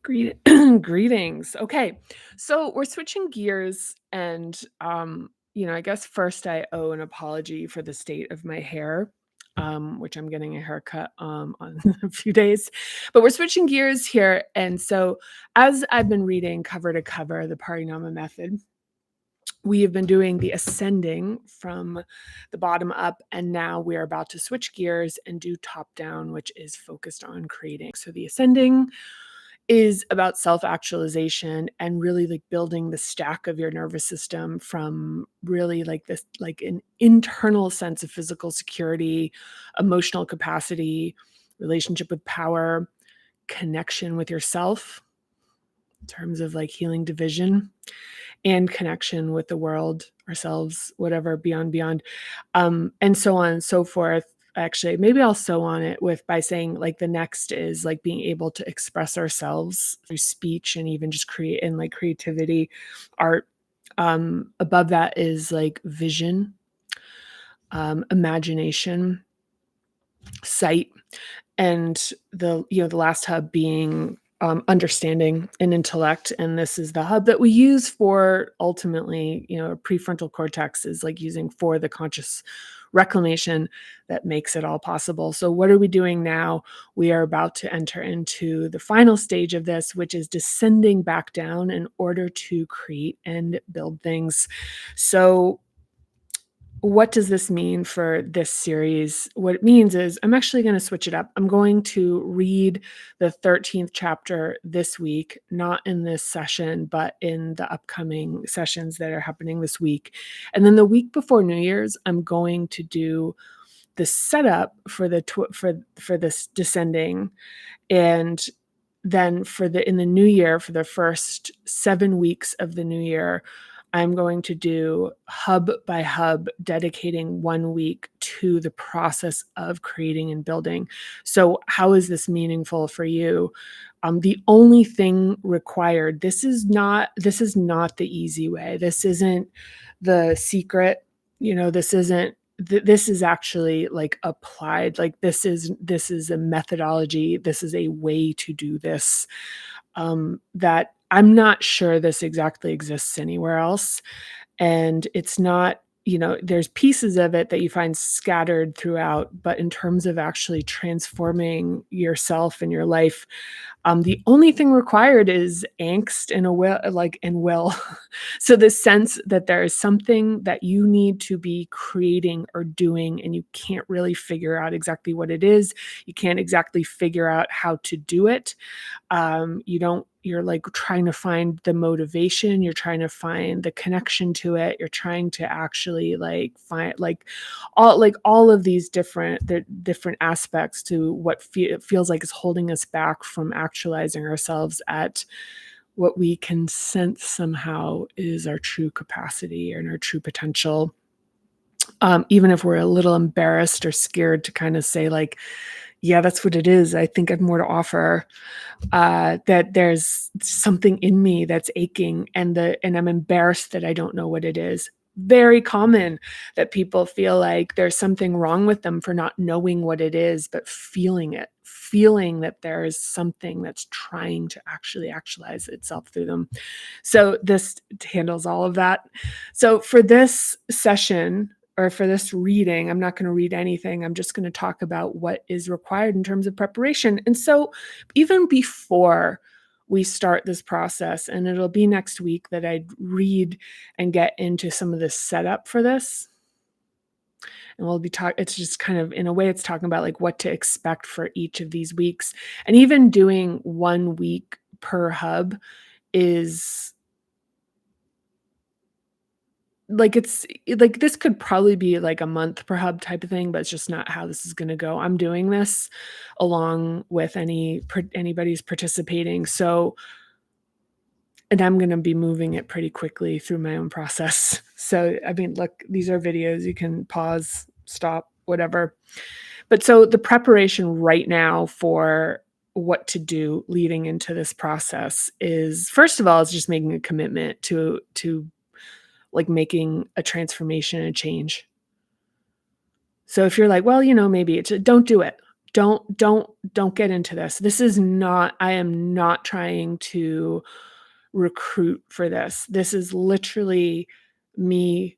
Greet greetings. Okay. So we're switching gears and I guess first I owe an apology for the state of my hair. Which I'm getting a haircut on a few days. But we're switching gears here. And so as I've been reading cover to cover the Parinama method, we have been doing the ascending from the bottom up, and now we're about to switch gears and do top down, which is focused on creating. So the ascending is about self-actualization and really like building the stack of your nervous system from really like this, like an internal sense of physical security, emotional capacity, relationship with power, connection with yourself in terms of like healing division, and connection with the world, ourselves, whatever, beyond, and so on and so forth. Actually, maybe I'll sew on it with by saying like the next is like being able to express ourselves through speech and even just create and like creativity, art. Above that is like vision, imagination, sight, and the last hub being understanding and intellect. And this is the hub that we use for ultimately, prefrontal cortex is like using for the conscious reclamation that makes it all possible. So what are we doing now? We are about to enter into the final stage of this, which is descending back down in order to create and build things. So what does this mean for this series? What it means is I'm actually going to switch it up. I'm going to read the 13th chapter this week, not in this session, but in the upcoming sessions that are happening this week. And then the week before New Year's, I'm going to do the setup for the for this descending, and then in the new year, for the first 7 weeks of the new year, I'm going to do hub by hub, dedicating 1 week to the process of creating and building. So how is this meaningful for you? The only thing required, this is not the easy way. This isn't the secret. This is actually like applied. Like this is a methodology. This is a way to do this, that I'm not sure this exactly exists anywhere else. And it's not, there's pieces of it that you find scattered throughout, but in terms of actually transforming yourself and your life, the only thing required is angst and a will, and will. So the sense that there is something that you need to be creating or doing, and you can't really figure out exactly what it is. You can't exactly figure out how to do it. You're like trying to find the motivation, you're trying to find the connection to it, you're trying to actually like find all of these different aspects to what feels like is holding us back from actualizing ourselves at what we can sense somehow is our true capacity and our true potential. Even if we're a little embarrassed or scared to kind of say like, yeah, that's what it is. I think I have more to offer. That there's something in me that's aching, and I'm embarrassed that I don't know what it is. Very common that people feel like there's something wrong with them for not knowing what it is, but feeling that there is something that's trying to actually actualize itself through them. So this handles all of that. So for this session, or for this reading, I'm not going to read anything. I'm just going to talk about what is required in terms of preparation. And so even before we start this process, and it'll be next week that I read and get into some of the setup for this. And we'll be talking, it's just kind of, in a way, it's talking about like what to expect for each of these weeks. And even doing 1 week per hub is like, it's like this could probably be like a month per hub type of thing, but it's just not how this is going to go. I'm doing this along with anybody's participating. So, and I'm going to be moving it pretty quickly through my own process. So, I mean, look, these are videos. You can pause, stop, whatever. But so the preparation right now for what to do leading into this process is, first of all, it's just making a commitment to like making a transformation and change. So if you're like, well, maybe don't do it. don't get into this. This is not I am not trying to recruit for this. This is literally me,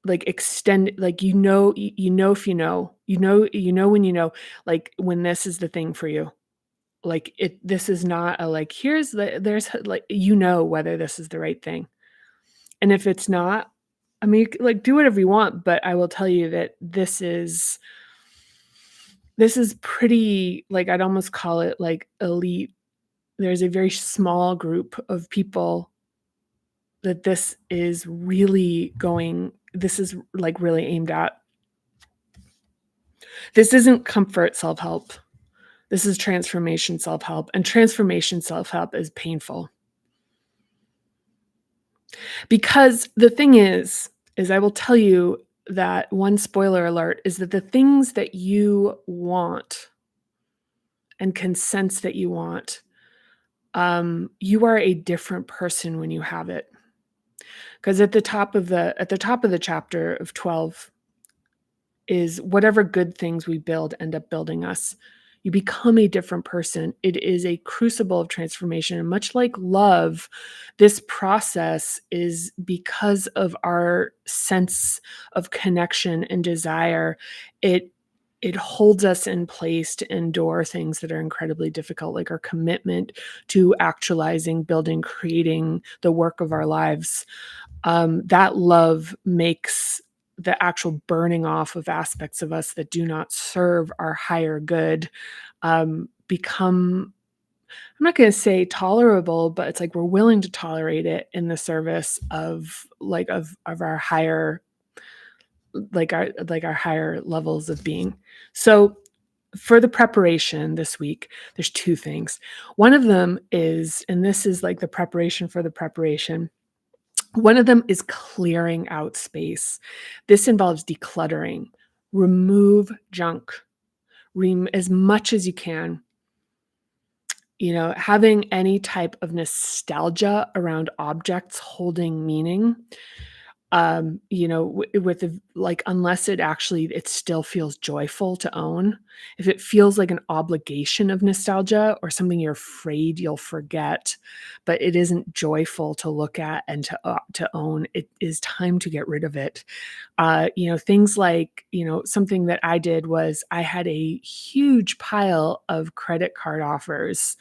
like, extend like, you know if you know when you know, like, when this is the thing for you. Like, this is not a, like, here's the there's like, you know whether this is the right thing. And if it's not, I mean, like, do whatever you want, but I will tell you that this is pretty, like, I'd almost call it, like, elite. There's a very small group of people that this is, like, really aimed at. This isn't comfort self-help. This is transformation self-help, and transformation self-help is painful. Because the thing is I will tell you that one spoiler alert is that the things that you want and can sense that you want, you are a different person when you have it. Because at the top of the chapter of 12 is whatever good things we build end up building us. You become a different person. It is a crucible of transformation. And much like love, this process is because of our sense of connection and desire. It it holds us in place to endure things that are incredibly difficult, like our commitment to actualizing, building, creating the work of our lives. That love makes the actual burning off of aspects of us that do not serve our higher good become, I'm not going to say tolerable, but it's like we're willing to tolerate it in the service of, like, of our higher, like our higher levels of being. So for the preparation this week, there's two things. One of them is, and this is like the preparation for the preparation, one of them is clearing out space. This involves decluttering. Remove junk, as much as you can. Having any type of nostalgia around objects holding meaning, with like, unless it still feels joyful to own. If it feels like an obligation of nostalgia or something you're afraid you'll forget, but it isn't joyful to look at and to own, it is time to get rid of it. Things like, something that I did was I had a huge pile of credit card offers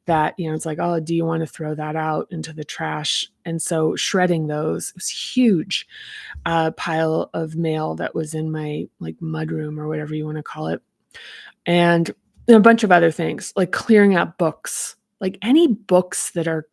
that, it's like, "Oh, do you wanna throw that out into the trash?" And so shredding those, it was huge, pile of mail that was in my, like, mudroom or whatever you wanna call it, and a bunch of other things, like clearing out books, like any books that are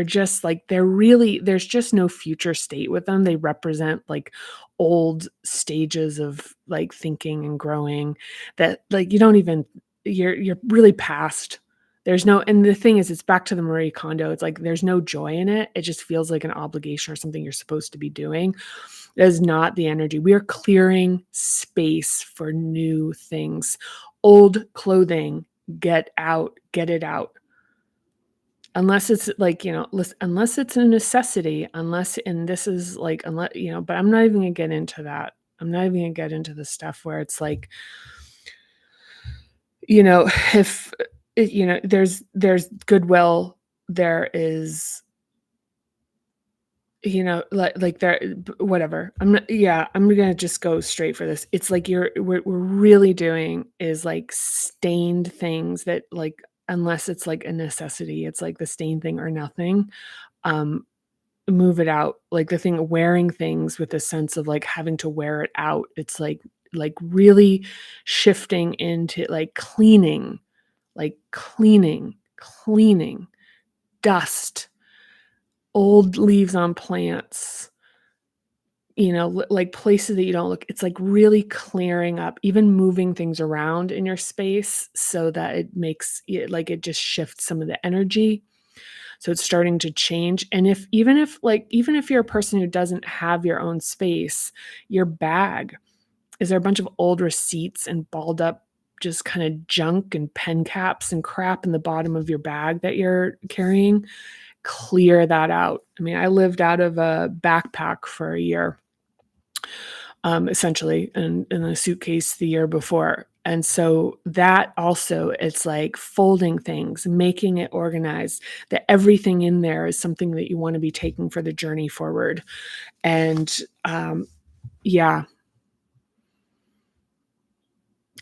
just like, there's just no future state with them. They represent, like, old stages of, like, thinking and growing that, like, you don't even you're really past. There's no And the thing is, it's back to the Marie Kondo. It's like there's no joy in it. It just feels like an obligation or something you're supposed to be doing. That is not the energy. We are clearing space for new things. Old clothing, get out, get it out. Unless it's like, unless it's a necessity, and this is like, but I'm not even gonna get into that. I'm not even gonna get into the stuff where it's like, if there's goodwill, there is, there, whatever. I'm gonna just go straight for this. It's like we're really doing is like stained things that, like, unless it's like a necessity, it's like the stained thing or nothing. Um, Move it out. Like the thing, wearing things with a sense of, like, having to wear it out. It's like really shifting into, like cleaning, dust, old leaves on plants, like places that you don't look. It's like really clearing up, even moving things around in your space so that it makes it, like, it just shifts some of the energy. So it's starting to change. And even if you're a person who doesn't have your own space, your bag, is there a bunch of old receipts and balled up, just kind of junk and pen caps and crap in the bottom of your bag that you're carrying? Clear that out. I mean, I lived out of a backpack for a year, essentially, and in a suitcase the year before. And so that also, it's like folding things, making it organized, that everything in there is something that you want to be taking for the journey forward. And yeah,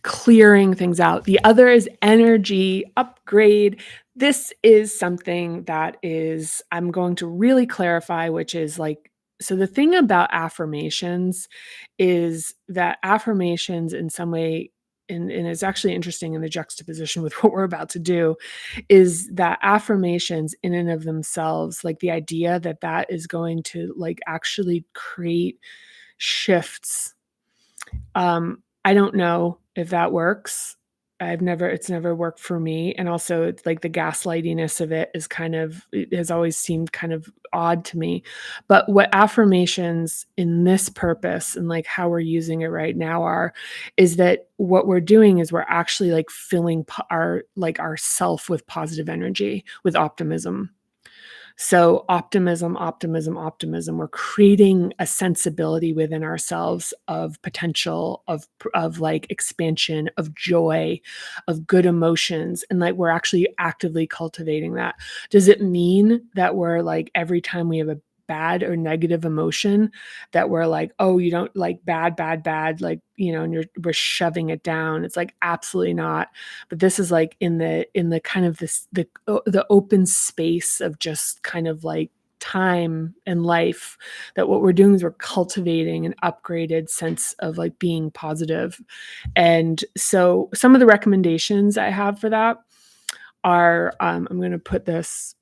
clearing things out. The other is energy upgrade. This is something that is, I'm going to really clarify, which is like, so the thing about affirmations is that affirmations in some way, and it's actually interesting in the juxtaposition with what we're about to do, is that affirmations in and of themselves, like the idea that that is going to like actually create shifts. I don't know if that works. It's never worked for me. And also it's like the gaslightiness of it is kind of, it has always seemed kind of odd to me. But what affirmations in this purpose and like how we're using it right now are, is that what we're doing is we're actually like filling our, like our self with positive energy, with optimism. So optimism, optimism, optimism. We're creating a sensibility within ourselves of potential, of like expansion, of joy, of good emotions. And like we're actually actively cultivating that. Does it mean that we're like every time we have a bad or negative emotion that we're like, oh, you don't like bad, bad, bad, like, you know, and we're shoving it down? It's like absolutely not. But this is like in the kind of this the open space of just kind of like time and life, that what we're doing is we're cultivating an upgraded sense of like being positive. And so some of the recommendations I have for that are, I'm going to put this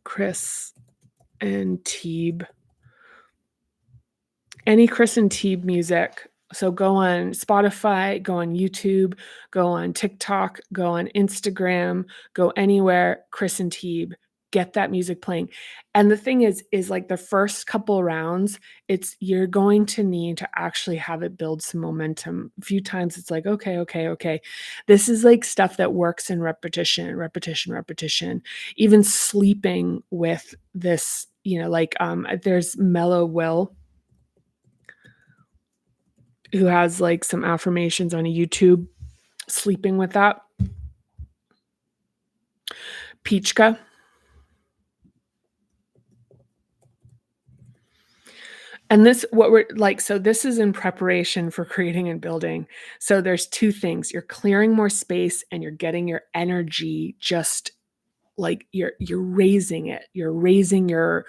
Chris and Teeb, any Chris and Teeb music. So go on Spotify, go on YouTube, go on TikTok, go on Instagram, go anywhere, Chris and Teeb, get that music playing. And the thing is like the first couple rounds, it's, you're going to need to actually have it build some momentum. A few times it's like, okay, okay, okay. This is like stuff that works in repetition, repetition, repetition. Even sleeping with this, you know, like there's Mellow Will, who has like some affirmations on YouTube, sleeping with that. Peachka. And this, what we're like, so this is in preparation for creating and building. So there's two things. You're clearing more space and you're getting your energy just like you're raising it. You're raising your,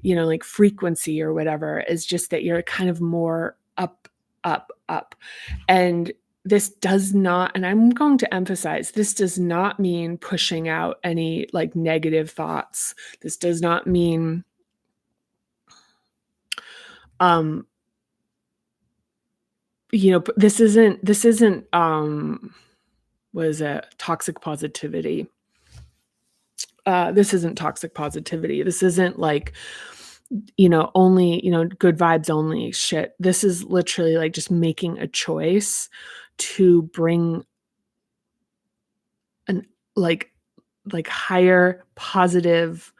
you know, like frequency or whatever, is just that you're kind of more up, up, up. And this does not, and I'm going to emphasize, this does not mean pushing out any like negative thoughts. This does not mean um you know, this isn't what is it, toxic positivity. This isn't toxic positivity. This isn't like, you know, only, you know, good vibes only shit. This is literally like just making a choice to bring an like higher positive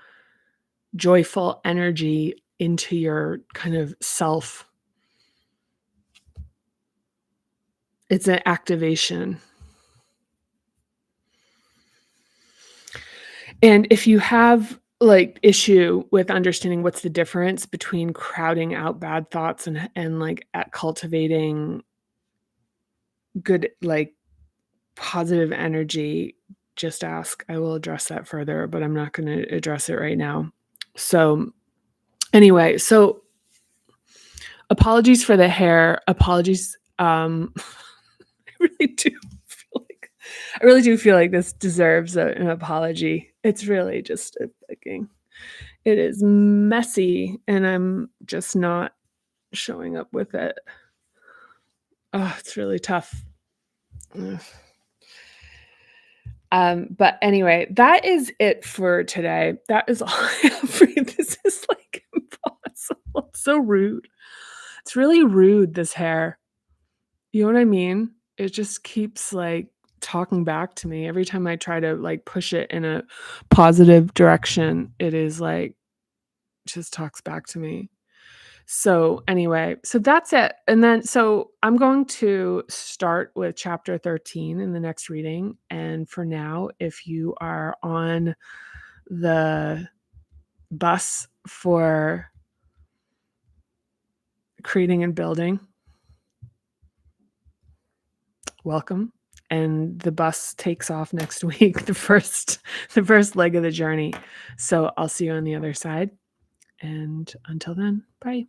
joyful energy into your kind of self. It's an activation. And if you have like issue with understanding what's the difference between crowding out bad thoughts and like at cultivating good, like positive energy, just ask. I will address that further, but I'm not going to address it right now. So anyway, so apologies for the hair. Apologies. I really do I really do feel like this deserves an apology. It's really just a fucking, it is messy and I'm just not showing up with it. Oh, it's really tough. Ugh. But anyway, that is it for today. That is all I have for you. This is like impossible. It's so rude. It's really rude, this hair. You know what I mean? It just keeps like talking back to me every time I try to like push it in a positive direction. It is like just talks back to me. So anyway, so that's it. And then so I'm going to start with chapter 13 in the next reading. And for now, if you are on the bus for creating and building, welcome. And the bus takes off next week, the first leg of the journey. So I'll see you on the other side. And until then, bye.